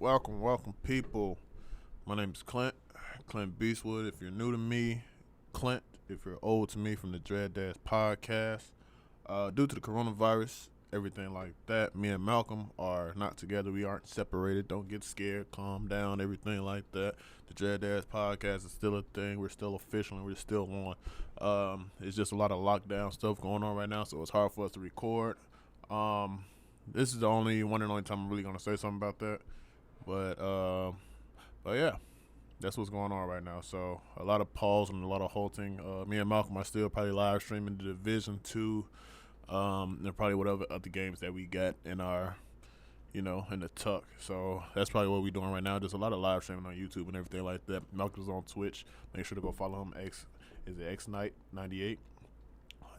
Welcome, people. My name is Clint Beastwood. If you're new to me, Clint. If you're old to me, from the DADS podcast. Due to the coronavirus, everything like that, me and Malcolm are not together. We aren't separated. Don't get scared. Calm down. Everything like that. The DADS podcast is still a thing. We're still official and we're still on. It's just a lot of lockdown stuff going on right now, so it's hard for us to record. This is the one and only time I'm really gonna say something about that. But yeah, that's what's going on right now. So a lot of pause and a lot of halting. Me and Malcolm are still probably live streaming the Division 2, and probably whatever other games that we got in our, in the tuck. So that's probably what we're doing right now. Just a lot of live streaming on YouTube and everything like that. Malcolm's on Twitch. Make sure to go follow him. Is it XKnight98?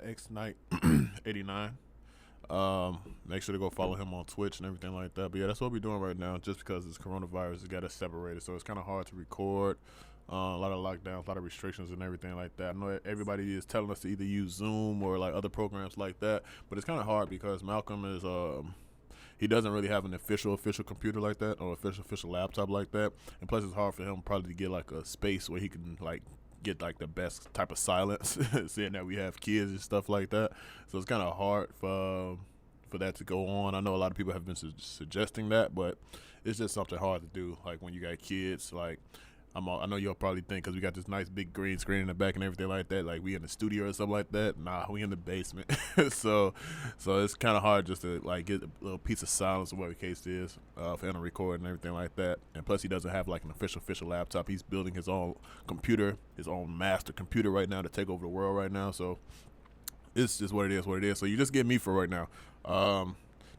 XKnight89. Make sure to go follow him on Twitch and everything like that. But yeah, that's what we're doing right now. Just because this coronavirus has got us separated, so it's kind of hard to record. A lot of lockdowns, a lot of restrictions and everything like that. I know everybody is telling us to either use Zoom or like other programs like that, but it's kind of hard because Malcolm is he doesn't really have an official computer like that, or official laptop like that, and plus it's hard for him probably to get like a space where he can like get like the best type of silence, seeing that we have kids and stuff like that. So it's kind of hard for that to go on. I know a lot of people have been suggesting that, but it's just something hard to do. Like when you got kids, like I know you'll probably think because we got this nice big green screen in the back and everything like that, like we in the studio or something like that. Nah, we in the basement. so it's kind of hard just to like get a little piece of silence or whatever the case is for him to record and everything like that. And plus he doesn't have like an official laptop. He's building his own computer, his own master computer right now to take over the world right now. So it's just what it is. So you just get me for right now.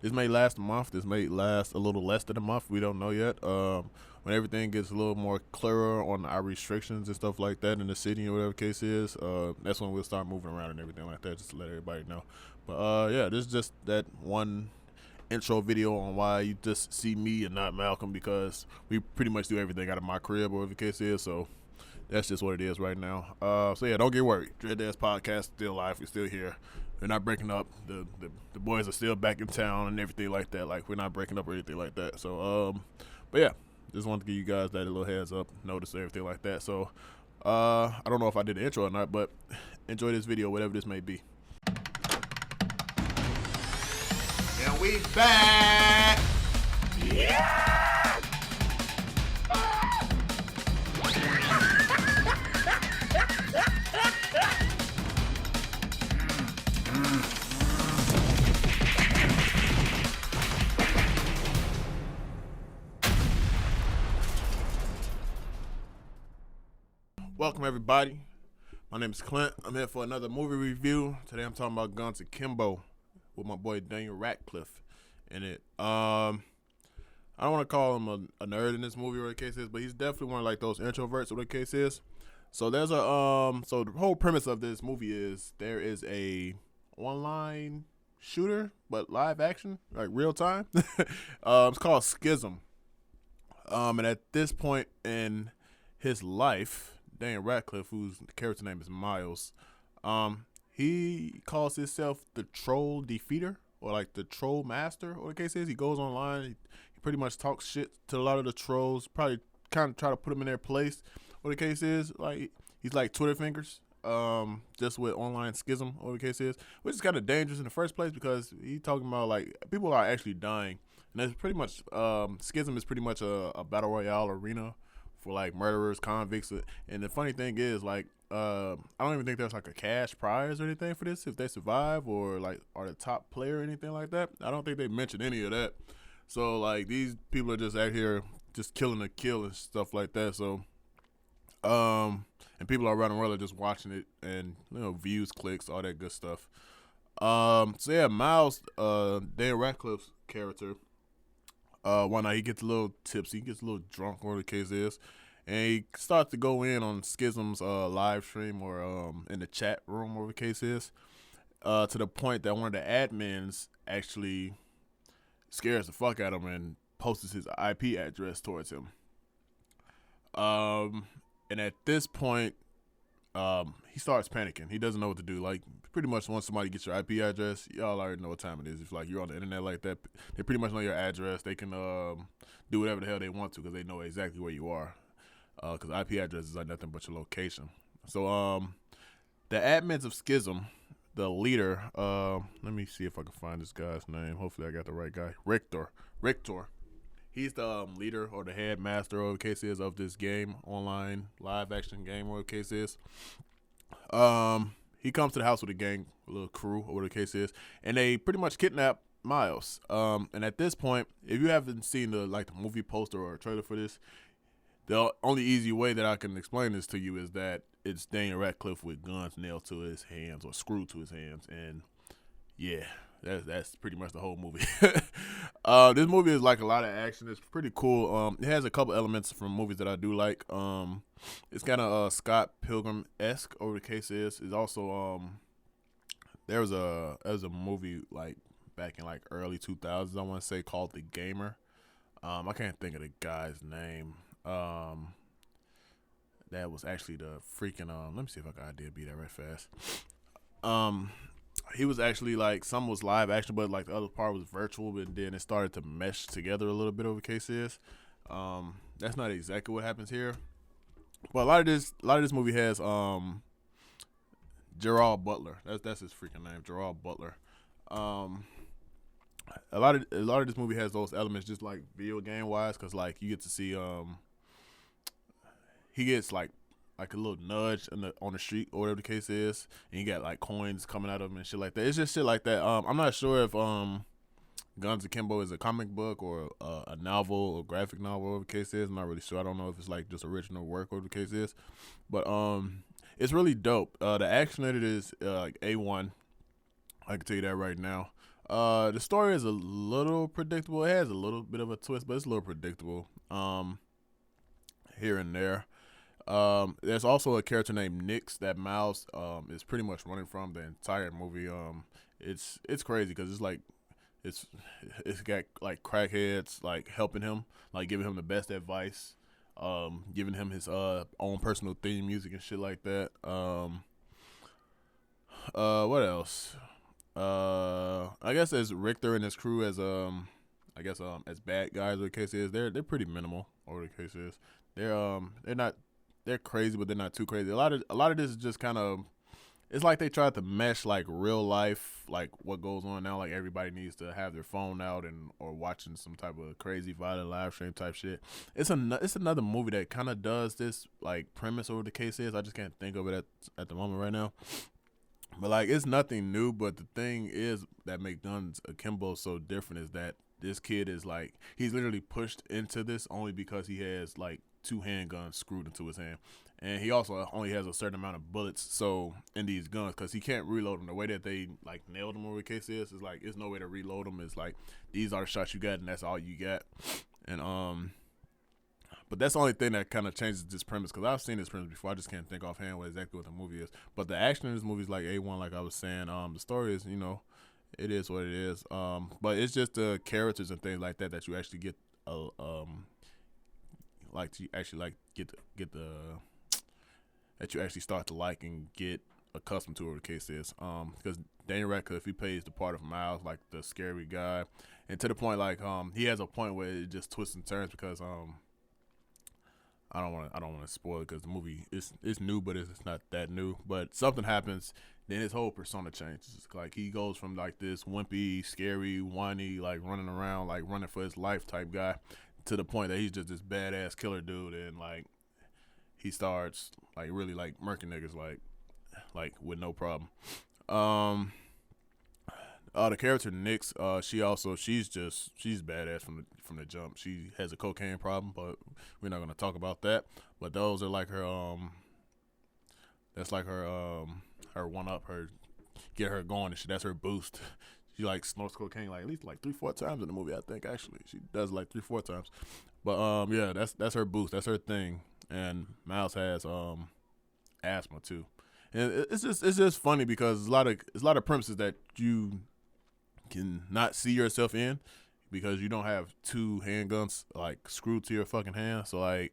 This may last a month. This may last a little less than a month. We don't know yet. When everything gets a little more clearer on our restrictions and stuff like that in the city or whatever the case is, that's when we'll start moving around and everything like that, just to let everybody know. But yeah, this is just that one intro video on why you just see me and not Malcolm, because we pretty much do everything out of my crib or whatever the case is. So that's just what it is right now. So yeah, don't get worried. DADS podcast still alive. We're still here. We're not breaking up. The boys are still back in town and everything like that. Like, we're not breaking up or anything like that. So but yeah, just wanted to give you guys that little heads up, notice everything like that. So I don't know if I did the intro or not, but enjoy this video, whatever this may be. And we back. Yeah. Welcome everybody. My name is Clint. I'm here for another movie review. Today I'm talking about Guns Akimbo with my boy Daniel Radcliffe in it. I don't want to call him a nerd in this movie or the case is, but he's definitely one of like those introverts or the case is. So there's so the whole premise of this movie is there is a online shooter, but live action, like real time. It's called Schism. And at this point in his life, Daniel Radcliffe, whose character name is Miles, he calls himself the Troll Defeater, or like the Troll Master, or the case is. He goes online, he pretty much talks shit to a lot of the trolls, probably kind of try to put them in their place, or the case is. Like, he's like Twitter fingers, just with online schism, or the case is, which is kind of dangerous in the first place, because he's talking about like people are actually dying, and that's pretty much schism is pretty much a battle royale arena for like murderers, convicts, and the funny thing is, like, I don't even think there's like a cash prize or anything for this if they survive, or like are the top player or anything like that. I don't think they mentioned any of that. So like these people are just out here just killing to kill and stuff like that. So and people around the world are just watching it, and views, clicks, all that good stuff. So yeah, Miles, Dan Radcliffe's character, one night he gets a little tipsy, he gets a little drunk, whatever the case is, and he starts to go in on Schism's live stream, or in the chat room, whatever the case is, to the point that one of the admins actually scares the fuck out of him and posts his IP address towards him. And at this point, he starts panicking. He doesn't know what to do. Like, pretty much once somebody gets your IP address, y'all already know what time it is. If like you're on the internet like that, they pretty much know your address. They can do whatever the hell they want to because they know exactly where you are. Because IP address is like nothing but your location. So the admins of Schism, the leader. Let me see if I can find this guy's name. Hopefully I got the right guy. Richter. He's the leader or the headmaster, or the case is, of this game, online live action game, or the case is. He comes to the house with a gang, a little crew, or whatever the case is, and they pretty much kidnap Miles. And at this point, if you haven't seen the movie poster or trailer for this, the only easy way that I can explain this to you is that it's Daniel Radcliffe with guns nailed to his hands or screwed to his hands, and yeah. That's pretty much the whole movie. This movie is like a lot of action. It's pretty cool. It has a couple elements from movies that I do like. It's kind of Scott Pilgrim-esque, over the case is. It's also there was a movie like back in like early 2000s, I want to say, called The Gamer. I can't think of the guy's name. That was actually the freaking let me see if I can idea beat that right fast. He was actually like, some was live action, but like the other part was virtual, but then it started to mesh together a little bit, over the case is. That's not exactly what happens here, but a lot of this movie has Gerard Butler. That's his freaking name, Gerard Butler. A lot of this movie has those elements, just like video game wise, because like you get to see he gets like a little nudge on the street, or whatever the case is, and you got like coins coming out of him and shit like that. It's just shit like that. I'm not sure if Guns Akimbo is a comic book or a novel or graphic novel, whatever the case is. I'm not really sure. I don't know if it's like just original work, whatever the case is, but it's really dope. The action in it is like A1. I can tell you that right now. The story is a little predictable. It has a little bit of a twist, but it's a little predictable here and there. There's also a character named Nix that Miles is pretty much running from the entire movie. It's crazy because it's like it's got like crackheads like helping him, like giving him the best advice, giving him his own personal theme music and shit like that. What else? I guess as Richter and his crew as as bad guys, the case is, they're pretty minimal, or the case is. They're crazy, but they're not too crazy. A lot of this is just kind of, it's like they tried to mesh like real life, like what goes on now. Like everybody needs to have their phone out or watching some type of crazy violent live stream type shit. It's another movie that kind of does this like premise, or the case is. I just can't think of it at the moment right now. But like, it's nothing new. But the thing is that makes Guns Akimbo so different is that this kid is like, he's literally pushed into this only because he has like 2 handguns screwed into his hand, and he also only has a certain amount of bullets so in these guns, because he can't reload them. The way that they like nailed them, over the case is like, there's no way to reload them. It's like, these are the shots you got and that's all you got. And but that's the only thing that kind of changes this premise, because I've seen this premise before. I just can't think offhand exactly what the movie is. But the action in this movie is like A1, like I was saying. The story is, it is what it is. But it's just the characters and things like that you actually get that you actually start to like and get accustomed to, whatever the case is. Because Daniel Radcliffe, he plays the part of Miles, like the scary guy, and to the point like he has a point where it just twists and turns, because I don't want to spoil it, because the movie is new, but it's not that new. But something happens, then his whole persona changes. Like, he goes from like this wimpy, scary, whiny, like running around, like running for his life type guy, to the point that he's just this badass killer dude, and like he starts like really like murking niggas like with no problem. The character Nix, she's badass from the jump. She has a cocaine problem, but we're not gonna talk about that. But those are like her that's like her one up, her get her going and shit. That's her boost. She like snorts cocaine like at least like 3-4 times in the movie, I think. Actually, she does like 3-4 times. But yeah, that's her boost. That's her thing. And Miles has asthma too. And it's just funny because it's a lot of premises that you can not see yourself in, because you don't have 2 handguns like screwed to your fucking hand. So like,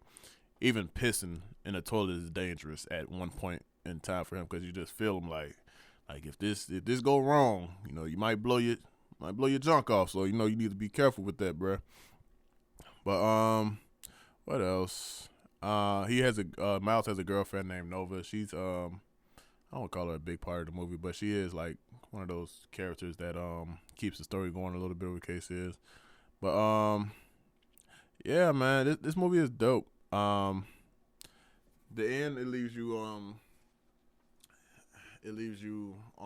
even pissing in a toilet is dangerous at one point in time for him, because you just feel him like if this go wrong, you might blow your junk off. So you need to be careful with that, bruh. But what else? He has Miles has a girlfriend named Nova. She's I don't call her a big part of the movie, but she is like one of those characters that keeps the story going a little bit, what the case is. But yeah, man, this movie is dope. The end, it leaves you on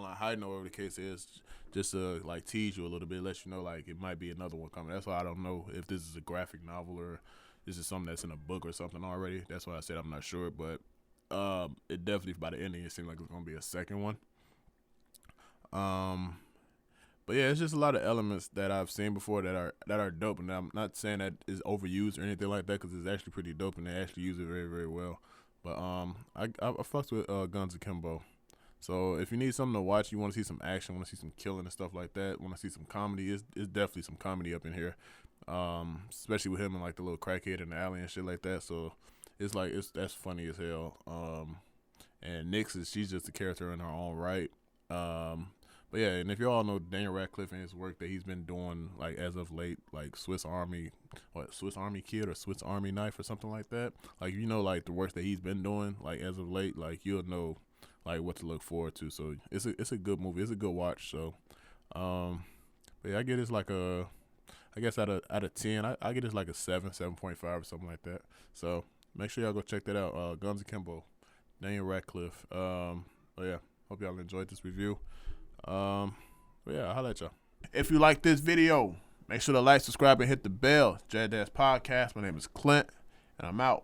a high note, whatever the case is, just to like tease you a little bit, let you know like it might be another one coming. That's why I don't know if this is a graphic novel or this is something that's in a book or something already. That's why I said I'm not sure, but it definitely, by the ending, it seemed like it's gonna be a second one. But yeah, it's just a lot of elements that I've seen before that are dope, and I'm not saying that is overused or anything like that, because it's actually pretty dope and they actually use it very, very well. But I fucked with Guns Akimbo. So if you need something to watch, you want to see some action, want to see some killing and stuff like that, want to see some comedy, it's definitely some comedy up in here. Especially with him and like the little crackhead in the alley and shit like that. So it's like that's funny as hell. And Nyx she's just a character in her own right. But yeah, and if you all know Daniel Radcliffe and his work that he's been doing, like as of late, like Swiss Army Kid or Swiss Army Knife or something like that. Like like the work that he's been doing, like as of late, like you'll know like what to look forward to. So it's a good movie. It's a good watch. So, but yeah, I get it's like I guess out of 10, I get it's like a 7.5 or something like that. So make sure y'all go check that out. Guns Akimbo, Daniel Radcliffe. But yeah, hope y'all enjoyed this review. But yeah, I'll holla at y'all. If you like this video, make sure to like, subscribe, and hit the bell. DADS Podcast. My name is Clint, and I'm out.